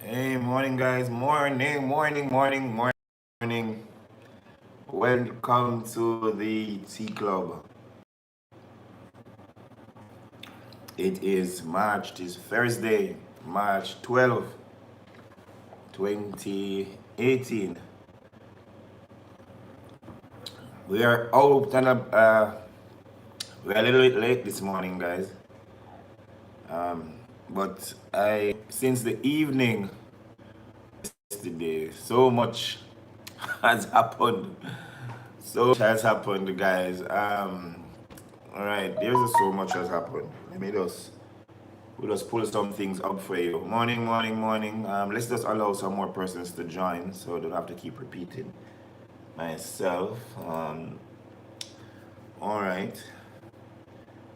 Hey, morning, guys. Morning. Welcome to the Tea Club. It is Thursday, March 12th, 2018. We are out and we're a little bit late this morning, guys. But since the evening yesterday, so much has happened. So much has happened, guys. All right, so much has happened. We'll just pull some things up for you. Morning. Let's just allow some more persons to join so I don't have to keep repeating myself. All right.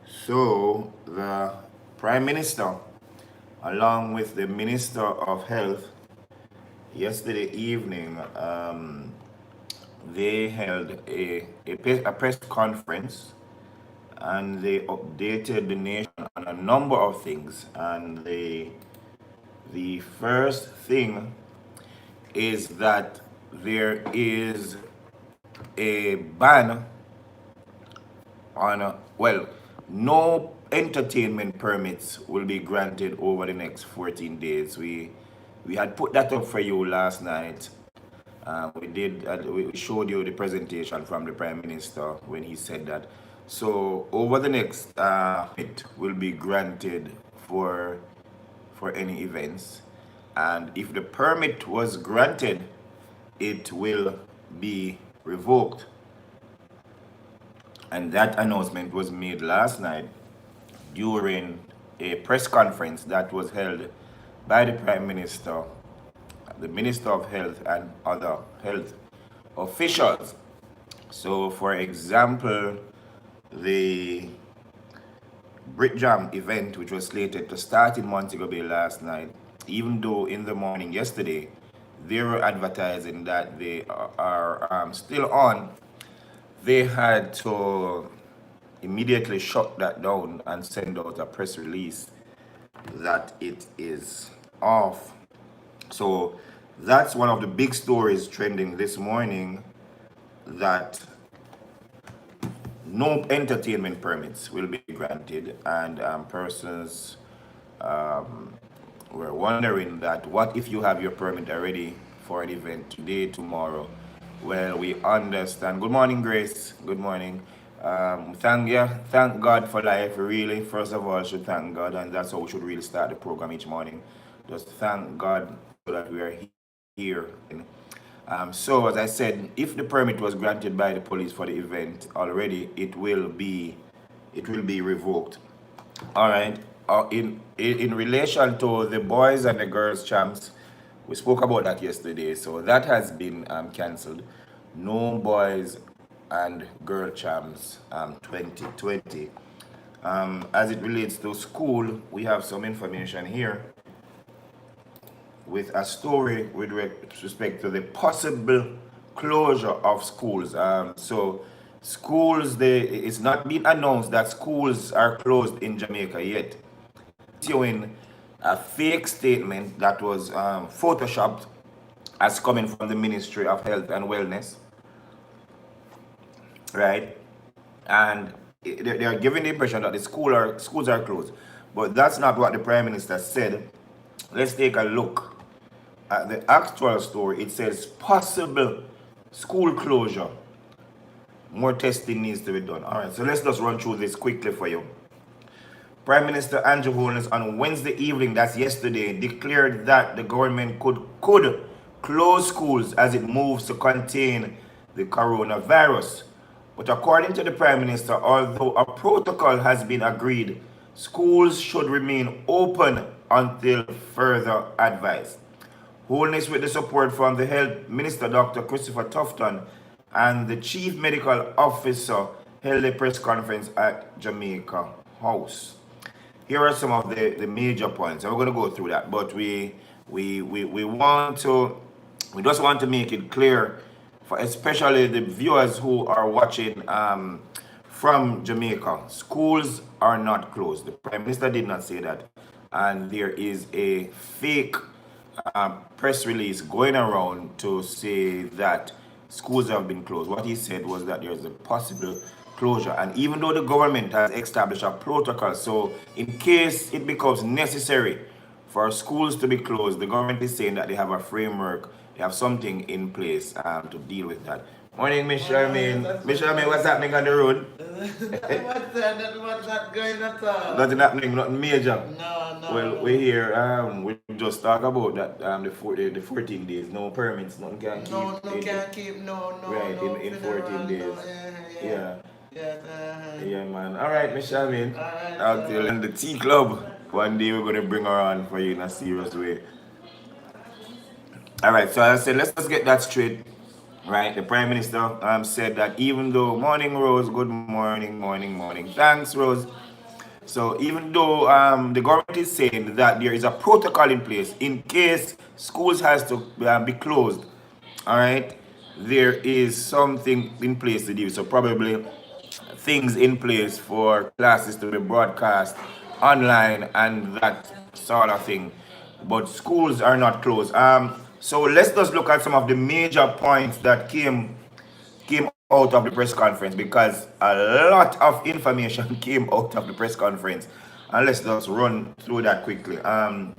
So, the Prime Minister, along with the Minister of Health, yesterday evening, they held a press conference and they updated the nation on a number of things. And the first thing is that there is a ban on, no entertainment permits will be granted over the next 14 days. We had put that up for you last night. We showed you the presentation from the Prime Minister when he said that. So over the next, it will be granted for any events, and if the permit was granted, it will be revoked. And that announcement was made last night during a press conference that was held by the Prime Minister, the Minister of Health, and other health officials. So, for example, the Brit event, which was slated to start in Montego Bay last night, even though in the morning yesterday they were advertising that they are still on, they had to immediately shut that down and send out a press release that it is off. So that's one of the big stories trending this morning, that no entertainment permits will be granted, and persons were wondering that what if you have your permit already for an event today, tomorrow. Well, we understand. Good morning, Grace. Good morning. Thank God for life. Really, first of all, should thank God, and that's how we should really start the program each morning. Just thank God that we are here. So, as I said, if the permit was granted by the police for the event already, it will be revoked. All right. In relation to the boys and the girls champs, we spoke about that yesterday. So that has been cancelled. No boys and girl champs 2020. As it relates to school, we have some information here with a story with respect to the possible closure of schools. So schools, it's not been announced that schools are closed in Jamaica yet. Showing a fake statement that was photoshopped as coming from the Ministry of Health and Wellness, right? And they are giving the impression that the schools are closed, but that's not what the Prime Minister said. Let's take a look at the actual story. It says possible school closure. More testing needs to be done. All right, so let's just run through this quickly for you. Prime Minister Andrew Holness on Wednesday evening, that's yesterday, declared that the government could close schools as it moves to contain the coronavirus. But according to the Prime Minister, although a protocol has been agreed, schools should remain open until further advice. Holness, with the support from the Health Minister Dr. Christopher Tufton and the Chief Medical Officer, held a press conference at Jamaica House. Here are some of the major points. And we're going to go through that, but we just want to make it clear for especially the viewers who are watching from Jamaica. Schools are not closed. The Prime Minister did not say that, and there is a fake press release going around to say that schools have been closed. What he said was that there's a possible closure, and even though the government has established a protocol, so in case it becomes necessary for schools to be closed, the government is saying that they have a framework, they have something in place to deal with that. Morning, Miss Charmaine. Miss Charmaine, what's happening on the road? What's that going at all? Nothing happening, nothing major. No, Well, we're here. We just talk about that. The 14 days, no permits, nothing can keep. Can't keep, Right, in 14 days. Yeah. Yes, Yeah, man. All right, Miss Charmaine. Alright, Out till in the tea club. One day we're gonna bring her on for you in a serious way. All right. So I said, let's just get that straight. Right. The Prime Minister said that even though morning, Rose. Good morning, morning, morning. Thanks, Rose. So even though the government is saying that there is a protocol in place in case schools has to be closed, all right, there is something in place to do. So probably things in place for classes to be broadcast online and that sort of thing. But schools are not closed. So let's just look at some of the major points that came out of the press conference, because a lot of information came out of the press conference, and let's just run through that quickly.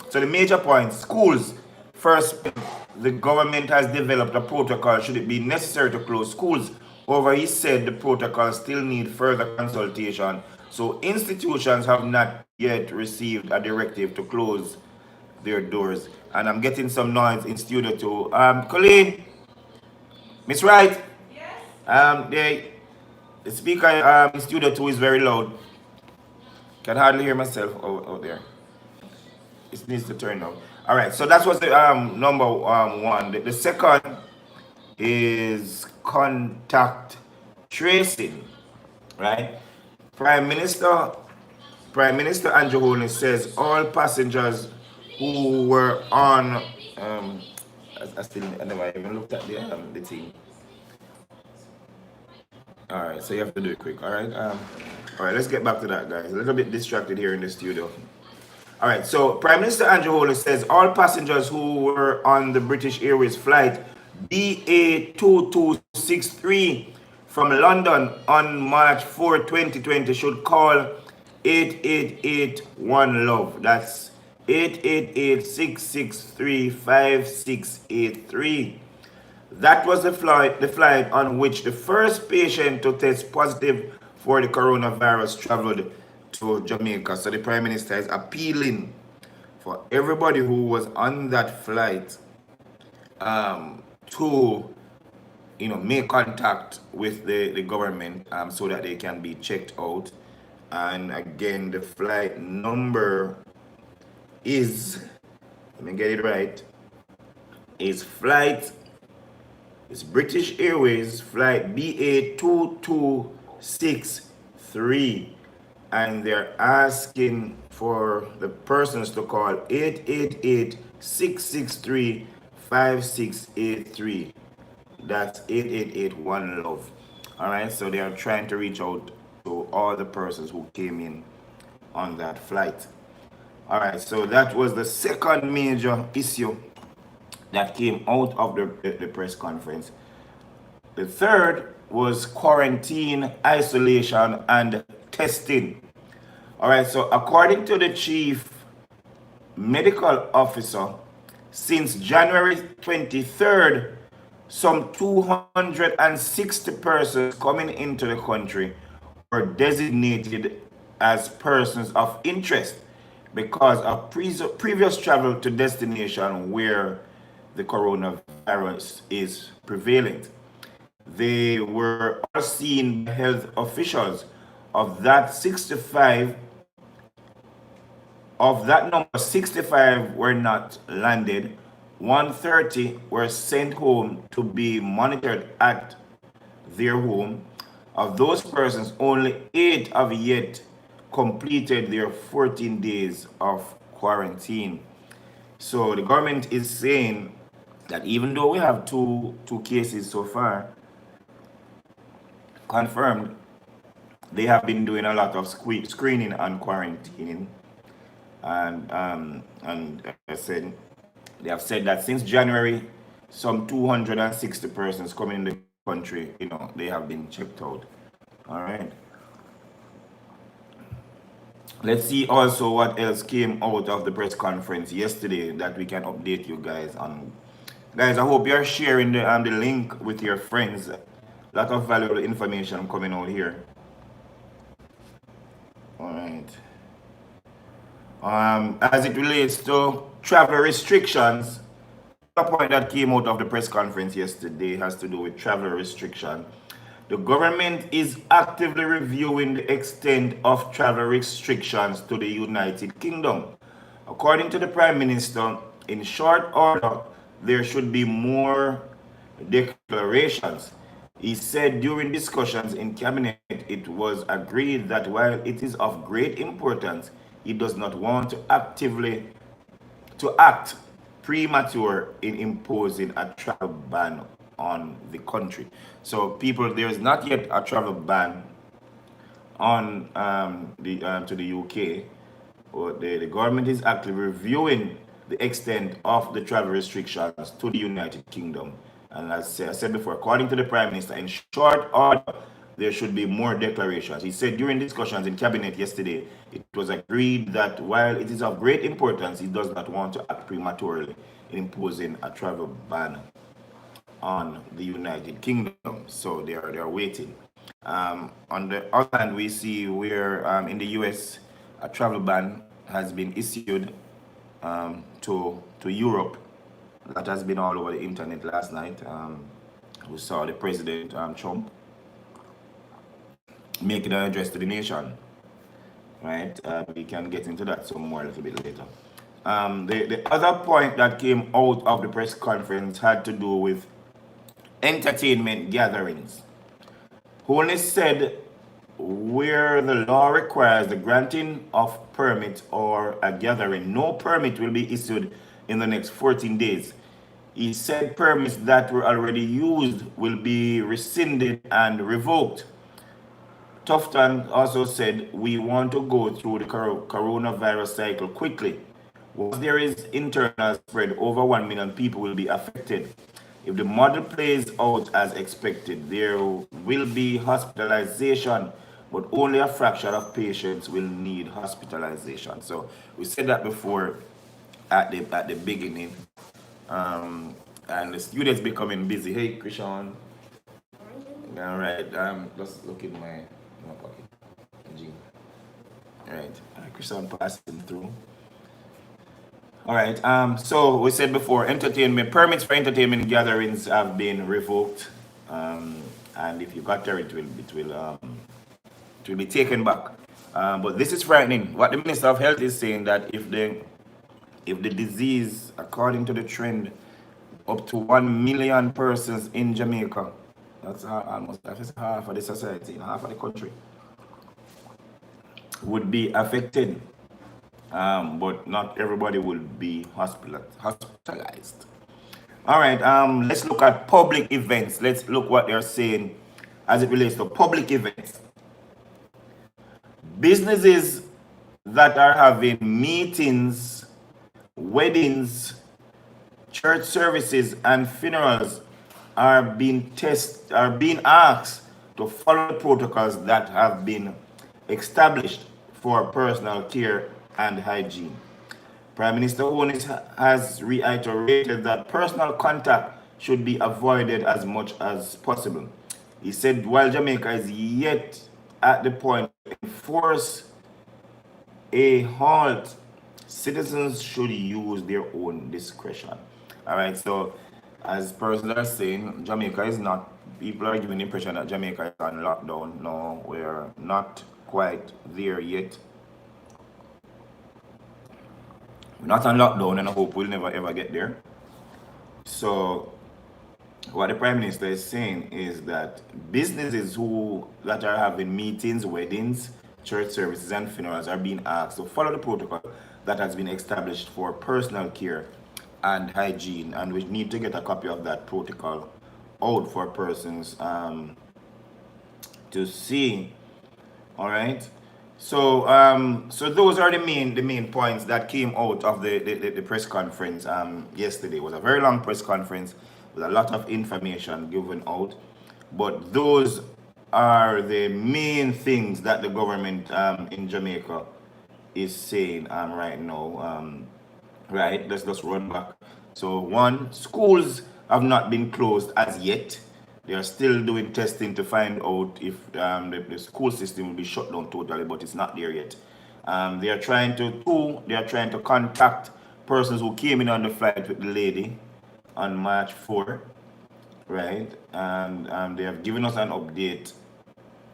So the major points: schools. First, the government has developed a protocol should it be necessary to close schools. However, he said the protocol still need further consultation. So institutions have not yet received a directive to close their doors. And I'm getting some noise in studio too. Colleen, Miss Wright. The speaker in studio 2 is very loud. Can hardly hear myself out there. It needs to turn up. All right, so that was the number one. The second is contact tracing, right? Prime Minister Prime Minister Andrew Holness says all passengers who were on I never even looked at the thing. All right, so you have to do it quick. All right, let's get back to that, guys. A little bit distracted here in the studio. All right, so Prime Minister Andrew Holness says all passengers who were on the British Airways flight BA2263 from London on March 4, 2020 should call 8881-LOVE. That's 888-663-5683. That was the flight on which the first patient to test positive for the coronavirus traveled to Jamaica. So the Prime Minister is appealing for everybody who was on that flight to make contact with the government so that they can be checked out. And again, the flight number is, let me get it right, is British Airways flight BA2263, and they're asking for the persons to call 888-663-5683. That's 8881-LOVE. All right, so they are trying to reach out to all the persons who came in on that flight. All right, so that was the second major issue that came out of the press conference. The third was quarantine, isolation, and testing. All right, so according to the chief medical officer, since January 23rd, some 260 persons coming into the country were designated as persons of interest because of previous travel to destination where the coronavirus is prevalent. They were all seen by health officials. Of that 65, of that number, 65 were not landed. 130 were sent home to be monitored at their home. Of those persons, only 8 have yet completed their 14 days of quarantine. So the government is saying that even though we have two cases so far confirmed, they have been doing a lot of screening and quarantining, and I said They have said that since January, some 260 persons coming in the country, they have been checked out. All right. Let's see also what else came out of the press conference yesterday that we can update you guys on. Guys, I hope you're sharing the link with your friends. A lot of valuable information coming out here. All right. As it relates to travel restrictions, the point that came out of the press conference yesterday has to do with travel restriction. The government is actively reviewing the extent of travel restrictions to the United Kingdom. According to the Prime Minister, in short order, there should be more declarations. He said during discussions in cabinet, it was agreed that while it is of great importance, he does not want to act premature in imposing a travel ban on the country. So, people, there is not yet a travel ban on to the UK. But the government is actively reviewing the extent of the travel restrictions to the United Kingdom. And as I said before, according to the Prime Minister, in short order, there should be more declarations. He said during discussions in cabinet yesterday, it was agreed that while it is of great importance, he does not want to act prematurely in imposing a travel ban on the United Kingdom. So they are waiting. On the other hand, we see where in the US a travel ban has been issued to Europe. That has been all over the internet last night. We saw the President Trump making an address to the nation. Right? We can get into that some more a little bit later. The other point that came out of the press conference had to do with entertainment gatherings. Holness said where the law requires the granting of permit or a gathering, no permit will be issued in the next 14 days. He said permits that were already used will be rescinded and revoked. Tufton also said we want to go through the coronavirus cycle quickly. Once there is internal spread, over 1 million people will be affected. If the model plays out as expected, there will be hospitalization, but only a fraction of patients will need hospitalization. So we said that before at the beginning, and the students becoming busy. Hey, Krishan. All right. Let's look in my pocket. All right. Krishan passing through. All right. So we said before, entertainment permits for entertainment gatherings have been revoked, and if you got there, it will be taken back. But this is frightening. What the Minister of Health is saying that if the disease, according to the trend, up to 1 million persons in Jamaica, that's almost half of the society, half of the country, would be affected. But not everybody will be hospitalized. All right, let's look at public events. Let's look what they're saying as it relates to public events. Businesses that are having meetings, weddings, church services, and funerals are being asked to follow the protocols that have been established for personal care and hygiene. Prime Minister Onis has reiterated that personal contact should be avoided as much as possible. He said while Jamaica is yet at the point to enforce a halt, citizens should use their own discretion. All right, so as persons are saying, Jamaica is not, people are giving the impression that Jamaica is on lockdown. No, we're not quite there yet. We're not on lockdown, and I hope we'll never ever get there. So what the Prime Minister is saying is that businesses that are having meetings, weddings, church services, and funerals are being asked to follow the protocol that has been established for personal care and hygiene, and we need to get a copy of that protocol out for persons to see. All right. So those are the main points that came out of the press conference yesterday. It was a very long press conference with a lot of information given out, but those are the main things that the government in Jamaica is saying right now. Right, let's just run back. So one, schools have not been closed as yet. They are still doing testing to find out if the school system will be shut down totally, but it's not there yet. They are trying to contact persons who came in on the flight with the lady on March 4, right? And they have given us an update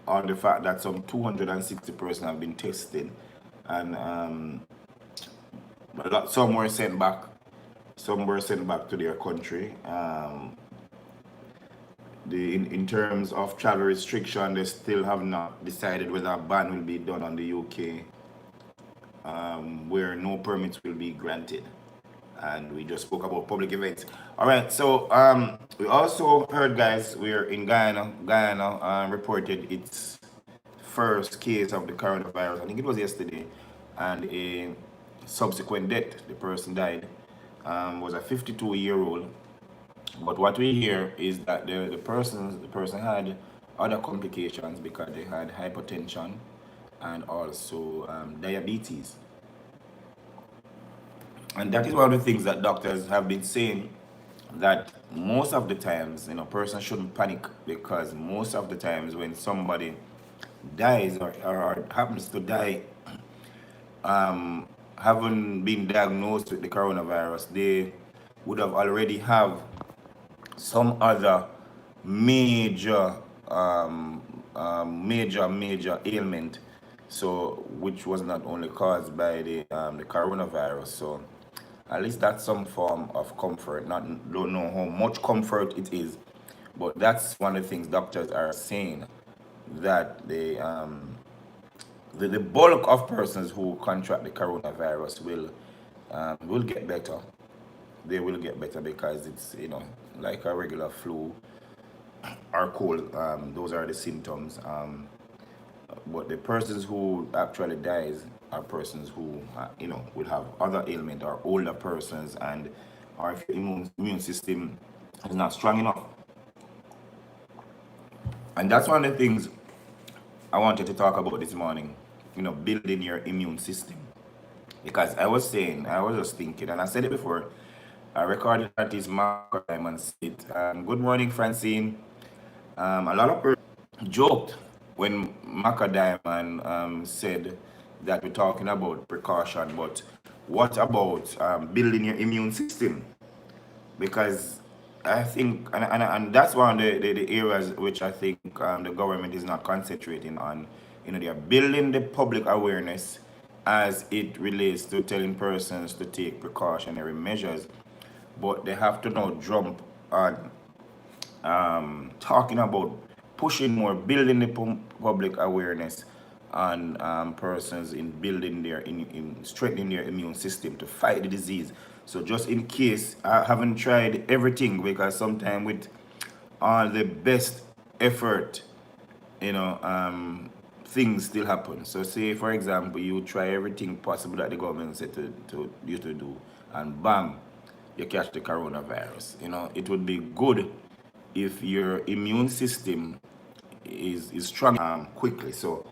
on the fact that some 260 persons have been tested, and some were sent back. Some were sent back to their country. In terms of travel restriction, they still have not decided whether a ban will be done on the UK, where no permits will be granted. And we just spoke about public events. All right, so we also heard, guys, we're in Guyana. Guyana reported its first case of the coronavirus. I think it was yesterday, and a subsequent death. The person died. Was a 52-year-old. But what we hear is that the person had other complications because they had hypertension and also diabetes. And that is one of the things that doctors have been saying, that most of the times, person shouldn't panic, because most of the times when somebody dies or happens to die, haven't been diagnosed with the coronavirus, they would have already have some other major major ailment, so which was not only caused by the coronavirus. So at least that's some form of comfort. Not Don't know how much comfort it is, but that's one of the things doctors are saying, that the bulk of persons who contract the coronavirus will get better. They will get better because it's like a regular flu or cold. Those are the symptoms. But the persons who actually dies are persons who will have other ailment, or older persons, and or if your immune system is not strong enough. And that's one of the things I wanted to talk about this morning. Building your immune system. Because I was just thinking, and I said it before. I recorded artist Mark Diamond said it. Good morning, Francine. A lot of people joked when Macadam said that we're talking about precaution, but what about building your immune system? Because I think, and that's one of the areas which I think the government is not concentrating on. They are building the public awareness as it relates to telling persons to take precautionary measures, but they have to now jump on talking about pushing more, building the public awareness on persons in building in strengthening their immune system to fight the disease. So just in case, I haven't tried everything, because sometimes with all the best effort, things still happen. So say, for example, you try everything possible that the government said to you to do, and bam, you catch the coronavirus. It would be good if your immune system is strong quickly. So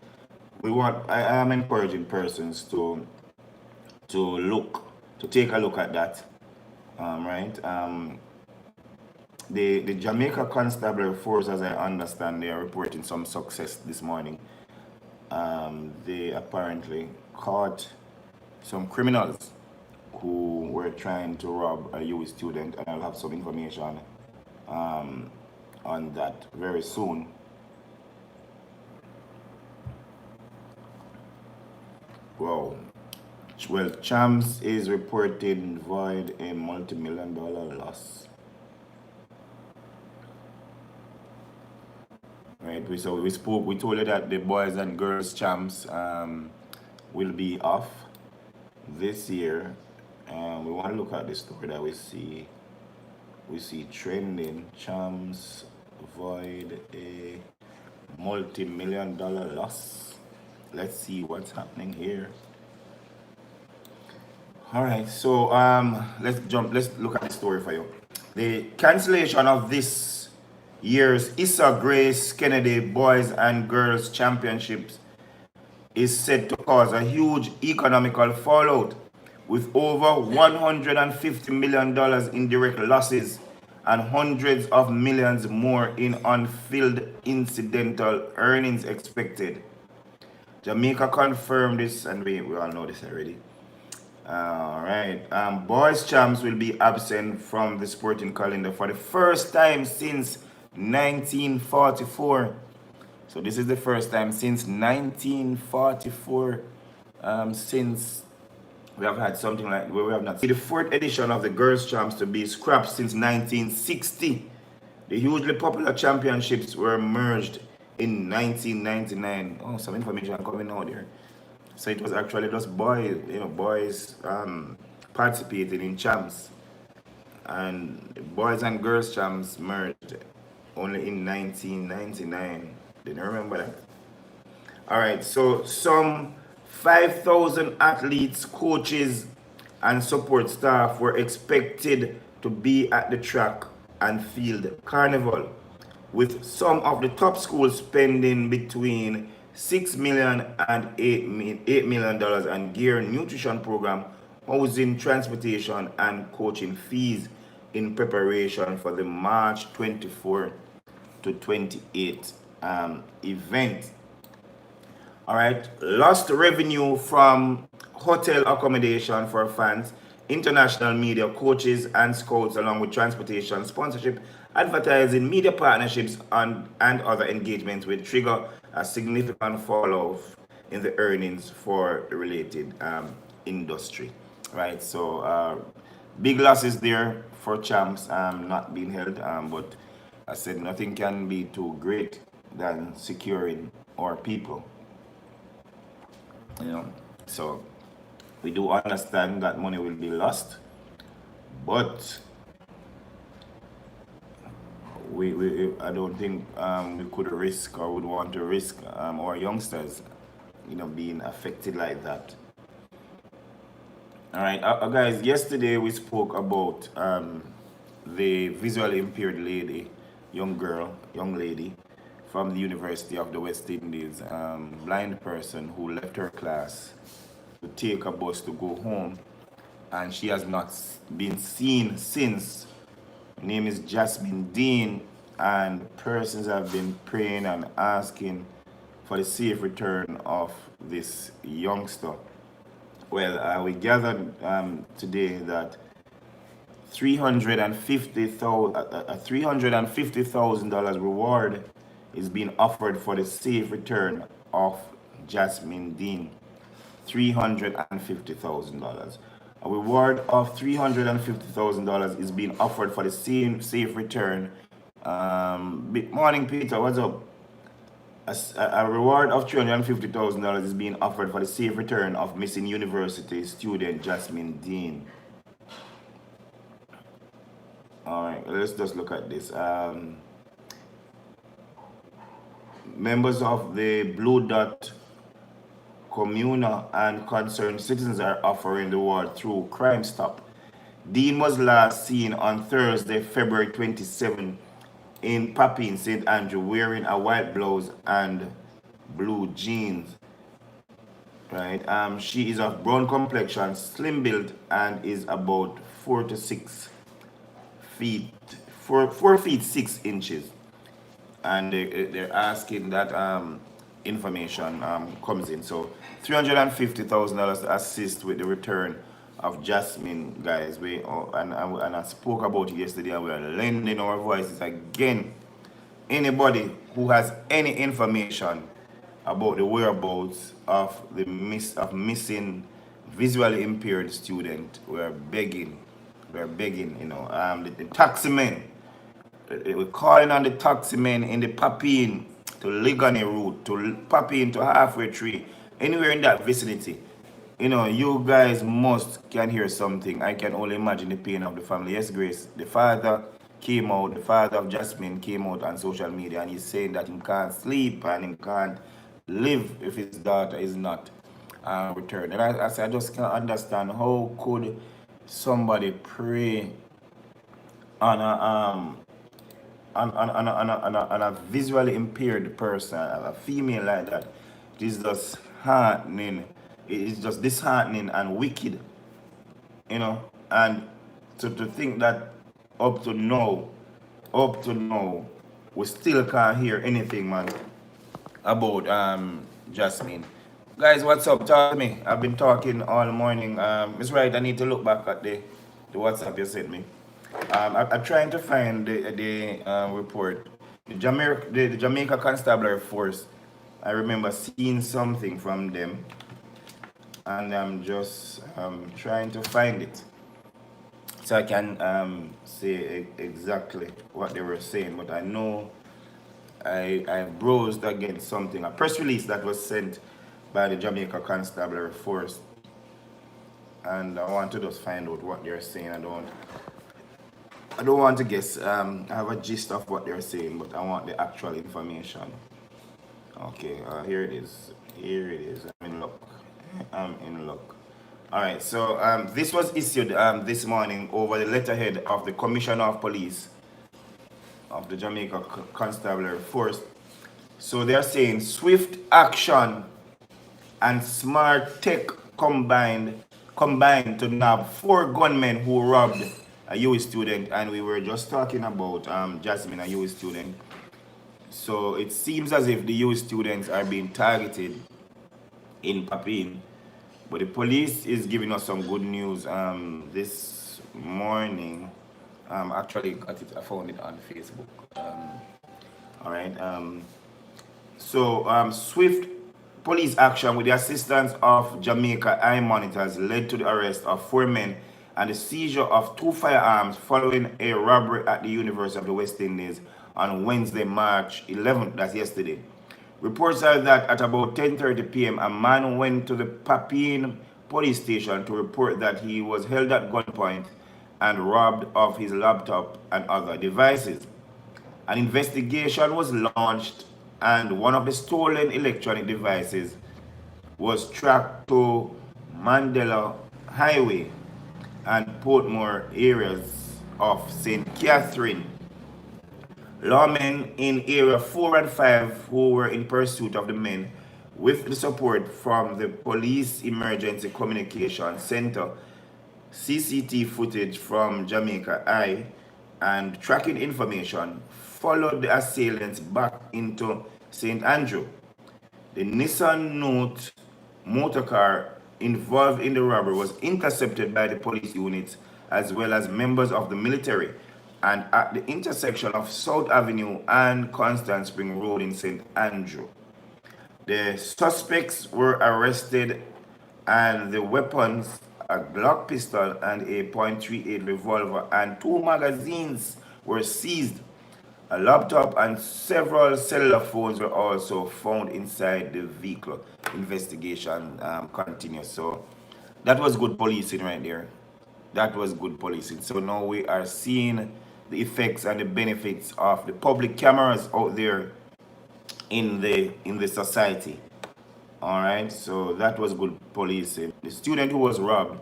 I am encouraging persons to take a look at that. Right. The Jamaica Constabulary Force, as I understand, they are reporting some success this morning. They apparently caught some criminals who were trying to rob a UWI student, and I'll have some information on that very soon. Wow. Well, Chams is reporting void a multi-million-dollar loss. Right. We told you that the boys and girls champs will be off this year. We want to look at the story that we see. We see trending: champs void a multi-million-dollar loss. let's see what's happening here. All right, so let's look at the story for you. The cancellation of this year's Issa Grace Kennedy Boys and Girls Championships is said to cause a huge economical fallout, with over $150 million in direct losses and hundreds of millions more in unfilled incidental earnings expected. Jamaica confirmed this, and we all know this already. All right. Boys champs will be absent from the sporting calendar for the first time since 1944. So this is the first time since 1944, since we have had something like where we have not seen the fourth edition of the girls champs to be scrapped since 1960. The hugely popular championships were merged in 1999. Oh, some information coming out here. So it was actually just boys, boys participating in champs, and boys and girls champs merged only in 1999. Didn't remember that. All right, so some 5,000 athletes, coaches, and support staff were expected to be at the track and field carnival, with some of the top schools spending between $6 million and $8 million on gear, nutrition program, housing, transportation, and coaching fees in preparation for the March 24 to 28 event. All right, lost revenue from hotel accommodation for fans, international media, coaches, and scouts, along with transportation, sponsorship, advertising, media partnerships, and other engagements will trigger a significant fall off in the earnings for the related industry. Right, so big losses there for champs not being held, but I said nothing can be too great than securing our people. You know, so we do understand that money will be lost, but I don't think we could risk or would want to risk our youngsters, being affected like that. All right, guys. Yesterday we spoke about the visually impaired lady, young lady, from the University of the West Indies, blind person who left her class to take a bus to go home, and she has not been seen since. Her name is Jasmine Dean, and persons have been praying and asking for the safe return of this youngster. Well, we gathered today that $350,000 reward is being offered for the safe return of Jasmine Dean. $350,000. A reward of $350,000 is being offered for the same safe return. Morning, Peter. What's up? A reward of $350,000 is being offered for the safe return of missing university student Jasmine Dean. All right, let's just look at this. Members of the Blue Dot Communal and concerned citizens are offering the reward through Crime Stop. Dean was last seen on Thursday, February 27, in Papine, St. Andrew, wearing a white blouse and blue jeans. Right. She is of brown complexion, slim built, and is about 4 to 6 feet, 4 feet 6 inches. And they're asking that information comes in. So $350,000 to assist with the return of Jasmine, guys. And I spoke about it yesterday, and we are lending our voices again. Anybody who has any information about the whereabouts of the missing visually impaired student, we're begging, the taxi men. We're calling on the taxi men in the Papine to Ligani route, to Papine to Halfway Tree, anywhere in that vicinity. You guys can hear something. I can only imagine the pain of the family. Yes, Grace, the father of Jasmine came out on social media, and he's saying that he can't sleep and he can't live if his daughter is not returned. And I say I just can't understand how could somebody prey on a visually impaired person, a female like that. It is just heartening. It is just disheartening and wicked, you know. And to think that up to now, up to now, we still can't hear anything, man, about Jasmine. Guys, what's up? Talk to me. I've been talking all morning. It's right. I need to look back at the WhatsApp you sent me. I'm trying to find the report. The Jamaica Constabulary Force. I remember seeing something from them, and I'm just trying to find it so I can say exactly what they were saying. But I know I browsed against something, a press release that was sent by the Jamaica Constabulary Force, and I want to just find out what they're saying. I don't want to guess. I have a gist of what they're saying, but I want the actual information. Okay, here it is. Here it is. I'm in luck. I'm in luck. All right. So this was issued this morning over the letterhead of the Commissioner of Police of the Jamaica Constabulary Force. So they are saying swift action and smart tech combined to nab 4 gunmen who robbed a UE student, and we were just talking about Jasmine, a UE student. So it seems as if the UE students are being targeted in Papine, but the police is giving us some good news this morning. Actually, I found it on Facebook. All right. So swift police action with the assistance of Jamaica Eye Monitors led to the arrest of 4 men and the seizure of 2 firearms following a robbery at the University of the West Indies on Wednesday, March 11th, that's yesterday. Reports are that at about 10:30 p.m., a man went to the Papine police station to report that he was held at gunpoint and robbed of his laptop and other devices. An investigation was launched, and one of the stolen electronic devices was tracked to Mandela Highway and Portmore areas of St. Catherine. Lawmen in Area 4 and 5 who were in pursuit of the men, with the support from the Police Emergency Communication Center, CCT footage from Jamaica Eye, and tracking information, followed the assailants back into St. Andrew. The Nissan Note motorcar involved in the robbery was intercepted by the police units as well as members of the military, and at the intersection of South Avenue and Constant Spring Road in St. Andrew. The suspects were arrested, and the weapons, a Glock pistol and a .38 revolver and 2 magazines, were seized. A laptop and several cellular phones were also found inside the vehicle. Investigation continues. So that was good policing right there. That was good policing. So now we are seeing the effects and the benefits of the public cameras out there in the society. All right. So that was good policing. The student who was robbed,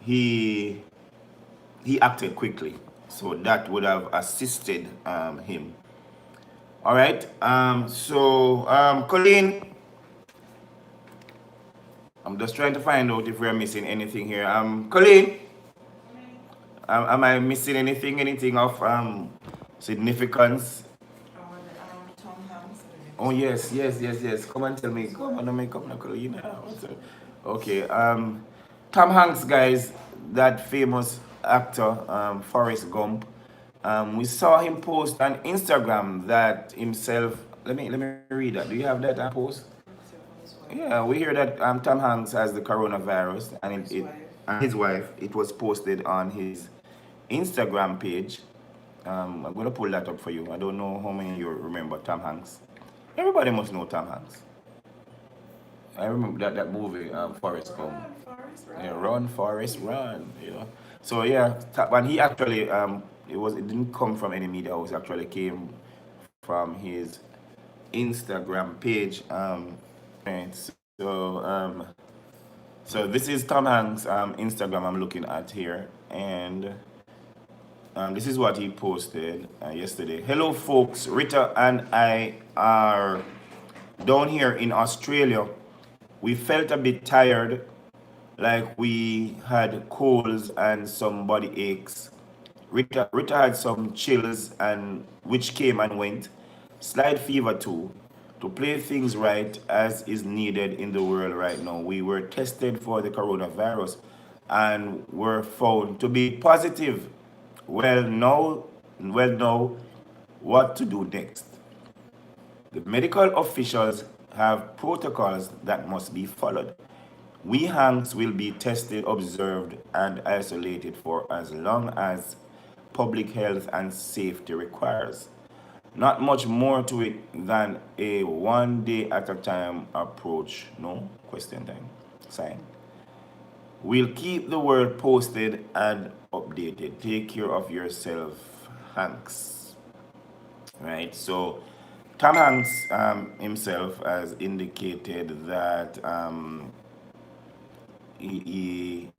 he acted quickly, so that would have assisted him. All right. Colleen, I'm just trying to find out if we're missing anything here. Colleen, am I missing anything? Anything of significance? Tom Hanks. Oh yes. Come and tell me. Come on, make up, Colleen. Okay. Tom Hanks, guys, that famous actor, Forrest Gump. We saw him post on Instagram that himself. Let me read that. Do you have that post? Yeah, we hear that Tom Hanks has the coronavirus, and and his wife. It was posted on his Instagram page. I'm gonna pull that up for you. I don't know how many of you remember Tom Hanks. Everybody must know Tom Hanks. I remember that movie, Forrest Gump. Yeah, run, Forrest, run. You know. So yeah, when he actually it didn't come from any media house. It actually came from his Instagram page. Right. So this is Tom Hanks' Instagram I'm looking at here, and this is what he posted yesterday. Hello, folks. Rita and I are down here in Australia. We felt a bit tired, like we had colds and some body aches. Rita had some chills and which came and went. Slight fever too. To play things right as is needed in the world right now, we were tested for the coronavirus and were found to be positive. Well, now, what to do next? The medical officials have protocols that must be followed. We Hanks will be tested, observed, and isolated for as long as public health and safety requires. Not much more to it than a one day at a time approach. No question time. Sign. We'll keep the world posted and updated. Take care of yourself, Hanks. Right. So Tom Hanks himself has indicated that he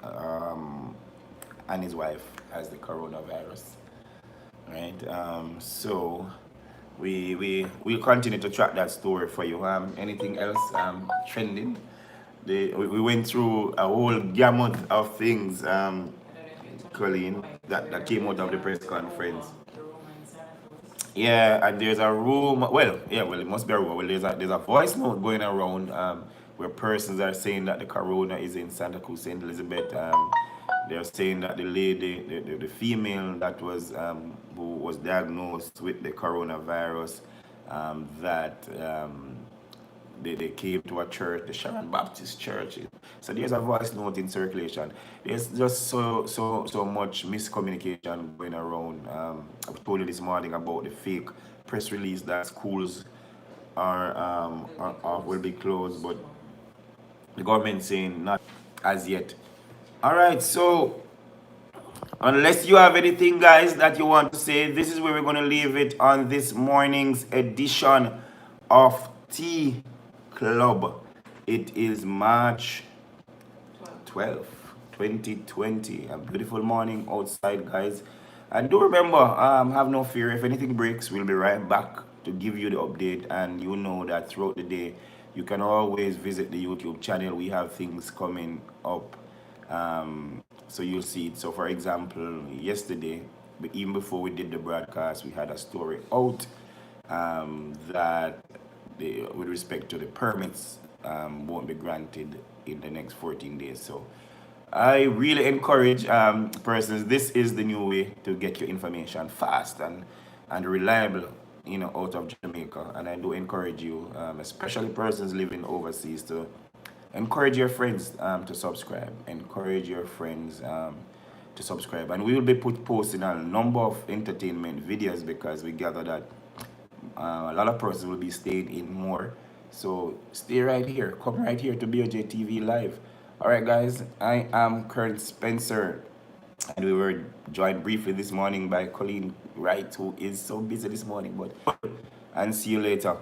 and his wife has the coronavirus. Right. So we'll continue to track that story for you. Anything else trending? We went through a whole gamut of things, Colleen, that came out of the press conference. Yeah, and there's a rumor. Well, it must be a rumor. Well, there's a voice note going around where persons are saying that the corona is in Santa Cruz, Saint Elizabeth. They're saying that the lady, the female that was who was diagnosed with the coronavirus, that they came to a church, the Sharon Baptist Church. So there's a voice note in circulation. There's just so much miscommunication going around. I told you this morning about the fake press release that schools will be closed, but the government saying not as yet. All right, so unless you have anything, guys, that you want to say, this is where we're going to leave it on this morning's edition of Tea Club. It is March 12th, 2020. A beautiful morning outside, guys. And do remember, have no fear. If anything breaks, we'll be right back to give you the update. And you know that throughout the day, you can always visit the YouTube channel. We have things coming up. So you'll see it. So for example, yesterday, even before we did the broadcast, we had a story out that with respect to the permits won't be granted in the next 14 days. So I really encourage persons, this is the new way to get your information fast and reliable, out of Jamaica. And I do encourage you, especially persons living overseas, to encourage your friends to subscribe. Encourage your friends to subscribe. And we will be posting a number of entertainment videos because we gather that a lot of persons will be staying in more. So stay right here. Come right here to BOJTV Live. All right, guys. I am Kurt Spencer. And we were joined briefly this morning by Colleen Wright, who is so busy this morning. And see you later.